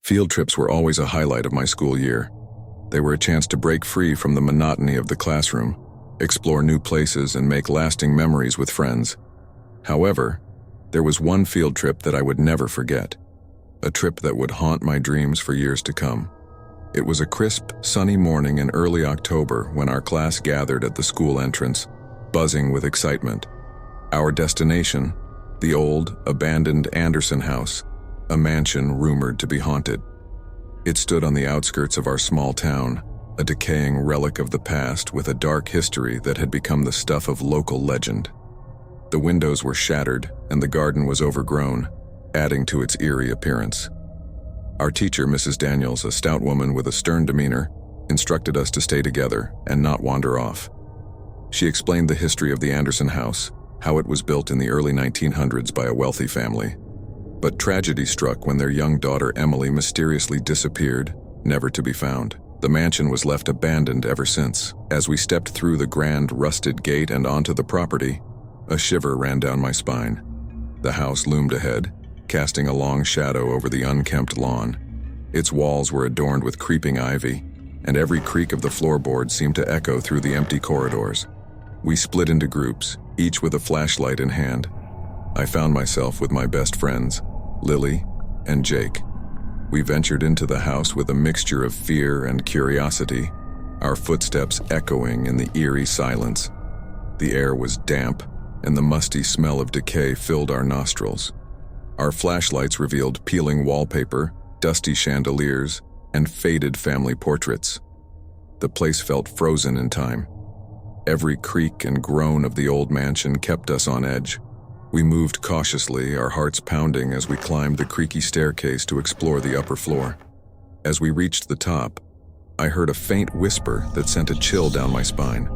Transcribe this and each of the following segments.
Field trips were always a highlight of my school year. They were a chance to break free from the monotony of the classroom, explore new places, and make lasting memories with friends. However, there was one field trip that I would never forget, a trip that would haunt my dreams for years to come. It was a crisp, sunny morning in early October when our class gathered at the school entrance, buzzing with excitement. Our destination, the old, abandoned Anderson house, a mansion rumored to be haunted. It stood on the outskirts of our small town, a decaying relic of the past with a dark history that had become the stuff of local legend. The windows were shattered and the garden was overgrown, adding to its eerie appearance. Our teacher, Mrs. Daniels, a stout woman with a stern demeanor, instructed us to stay together and not wander off. She explained the history of the Anderson house, how it was built in the early 1900s by a wealthy family. But tragedy struck when their young daughter Emily mysteriously disappeared, never to be found. The mansion was left abandoned ever since. As we stepped through the grand rusted gate and onto the property, a shiver ran down my spine. The house loomed ahead, casting a long shadow over the unkempt lawn. Its walls were adorned with creeping ivy, and every creak of the floorboards seemed to echo through the empty corridors. We split into groups, each with a flashlight in hand. I found myself with my best friends, Lily and Jake. We ventured into the house with a mixture of fear and curiosity, our footsteps echoing in the eerie silence. The air was damp, and the musty smell of decay filled our nostrils. Our flashlights revealed peeling wallpaper, dusty chandeliers, and faded family portraits. The place felt frozen in time. Every creak and groan of the old mansion kept us on edge. We moved cautiously, our hearts pounding as we climbed the creaky staircase to explore the upper floor. As we reached the top, I heard a faint whisper that sent a chill down my spine.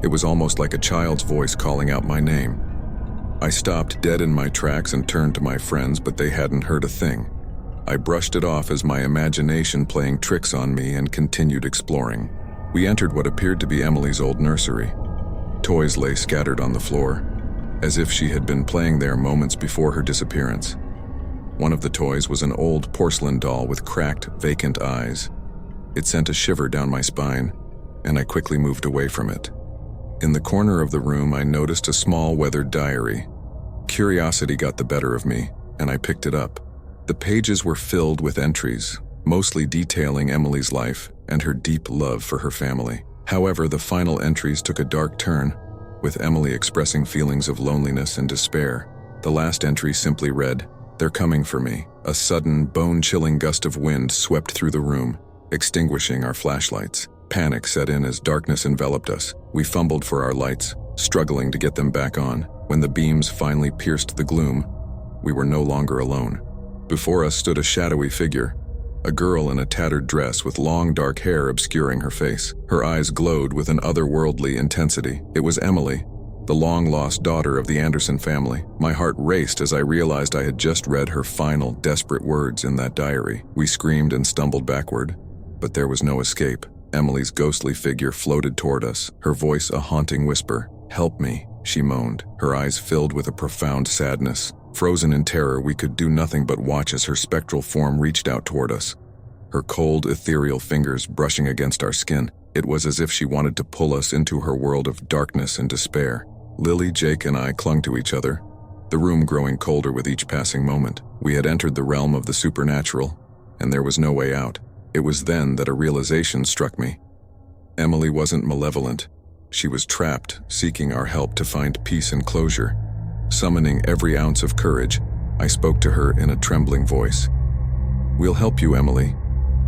It was almost like a child's voice calling out my name. I stopped dead in my tracks and turned to my friends, but they hadn't heard a thing. I brushed it off as my imagination playing tricks on me and continued exploring. We entered what appeared to be Emily's old nursery. Toys lay scattered on the floor, as if she had been playing there moments before her disappearance. One of the toys was an old porcelain doll with cracked, vacant eyes. It sent a shiver down my spine, and I quickly moved away from it. In the corner of the room, I noticed a small weathered diary. Curiosity got the better of me, and I picked it up. The pages were filled with entries, mostly detailing Emily's life and her deep love for her family. However, the final entries took a dark turn, with Emily expressing feelings of loneliness and despair. The last entry simply read, "They're coming for me." A sudden, bone-chilling gust of wind swept through the room, extinguishing our flashlights. Panic set in as darkness enveloped us. We fumbled for our lights, struggling to get them back on. When the beams finally pierced the gloom, we were no longer alone. Before us stood a shadowy figure, a girl in a tattered dress with long dark hair obscuring her face. Her eyes glowed with an otherworldly intensity. It was Emily, the long-lost daughter of the Anderson family. My heart raced as I realized I had just read her final, desperate words in that diary. We screamed and stumbled backward, but there was no escape. Emily's ghostly figure floated toward us, her voice a haunting whisper. "Help me," she moaned, her eyes filled with a profound sadness. Frozen in terror, we could do nothing but watch as her spectral form reached out toward us, her cold, ethereal fingers brushing against our skin. It was as if she wanted to pull us into her world of darkness and despair. Lily, Jake, and I clung to each other, the room growing colder with each passing moment. We had entered the realm of the supernatural, and there was no way out. It was then that a realization struck me. Emily wasn't malevolent. She was trapped, seeking our help to find peace and closure. Summoning every ounce of courage, I spoke to her in a trembling voice. "We'll help you, Emily.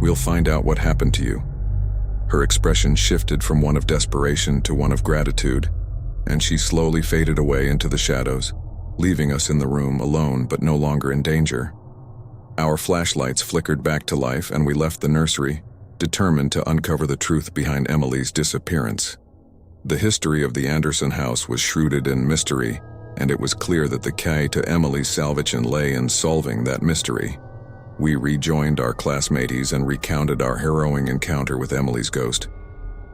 We'll find out what happened to you." Her expression shifted from one of desperation to one of gratitude, and she slowly faded away into the shadows, leaving us in the room alone but no longer in danger. Our flashlights flickered back to life, and we left the nursery, determined to uncover the truth behind Emily's disappearance. The history of the Anderson house was shrouded in mystery, and it was clear that the key to Emily's salvation lay in solving that mystery. We rejoined our classmates and recounted our harrowing encounter with Emily's ghost.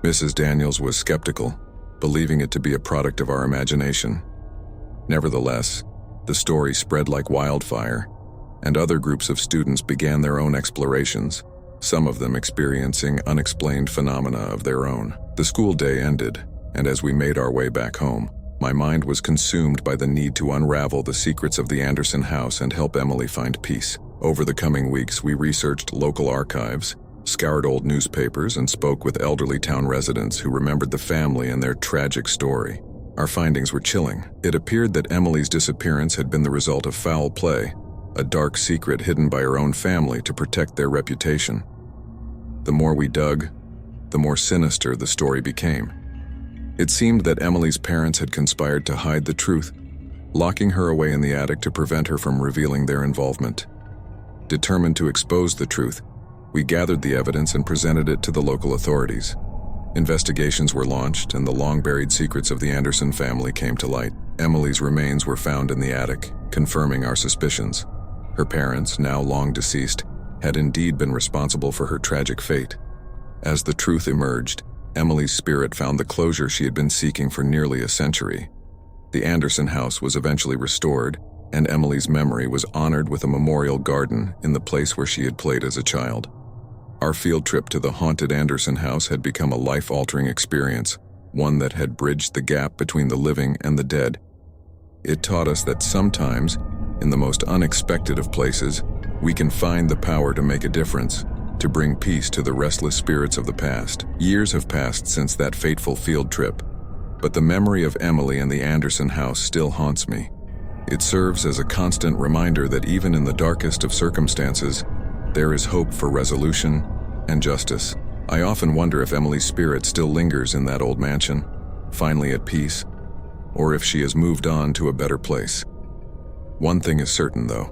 Mrs. Daniels was skeptical, believing it to be a product of our imagination. Nevertheless, the story spread like wildfire, and other groups of students began their own explorations, some of them experiencing unexplained phenomena of their own. The school day ended, and as we made our way back home, my mind was consumed by the need to unravel the secrets of the Anderson house and help Emily find peace. Over the coming weeks, we researched local archives, scoured old newspapers, and spoke with elderly town residents who remembered the family and their tragic story. Our findings were chilling. It appeared that Emily's disappearance had been the result of foul play, a dark secret hidden by her own family to protect their reputation. The more we dug, the more sinister the story became. It seemed that Emily's parents had conspired to hide the truth, locking her away in the attic to prevent her from revealing their involvement. Determined to expose the truth, we gathered the evidence and presented it to the local authorities. Investigations were launched, and the long-buried secrets of the Anderson family came to light. Emily's remains were found in the attic, confirming our suspicions. Her parents, now long deceased, had indeed been responsible for her tragic fate. As the truth emerged, Emily's spirit found the closure she had been seeking for nearly a century. The Anderson house was eventually restored, and Emily's memory was honored with a memorial garden in the place where she had played as a child. Our field trip to the haunted Anderson house had become a life-altering experience, one that had bridged the gap between the living and the dead. It taught us that sometimes, in the most unexpected of places, we can find the power to make a difference, to bring peace to the restless spirits of the past. Years have passed since that fateful field trip, but the memory of Emily and the Anderson house still haunts me. It serves as a constant reminder that even in the darkest of circumstances, there is hope for resolution and justice. I often wonder if Emily's spirit still lingers in that old mansion, finally at peace, or if she has moved on to a better place. One thing is certain, though.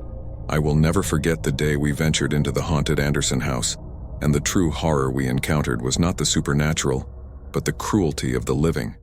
I will never forget the day we ventured into the haunted Anderson house, and the true horror we encountered was not the supernatural, but the cruelty of the living.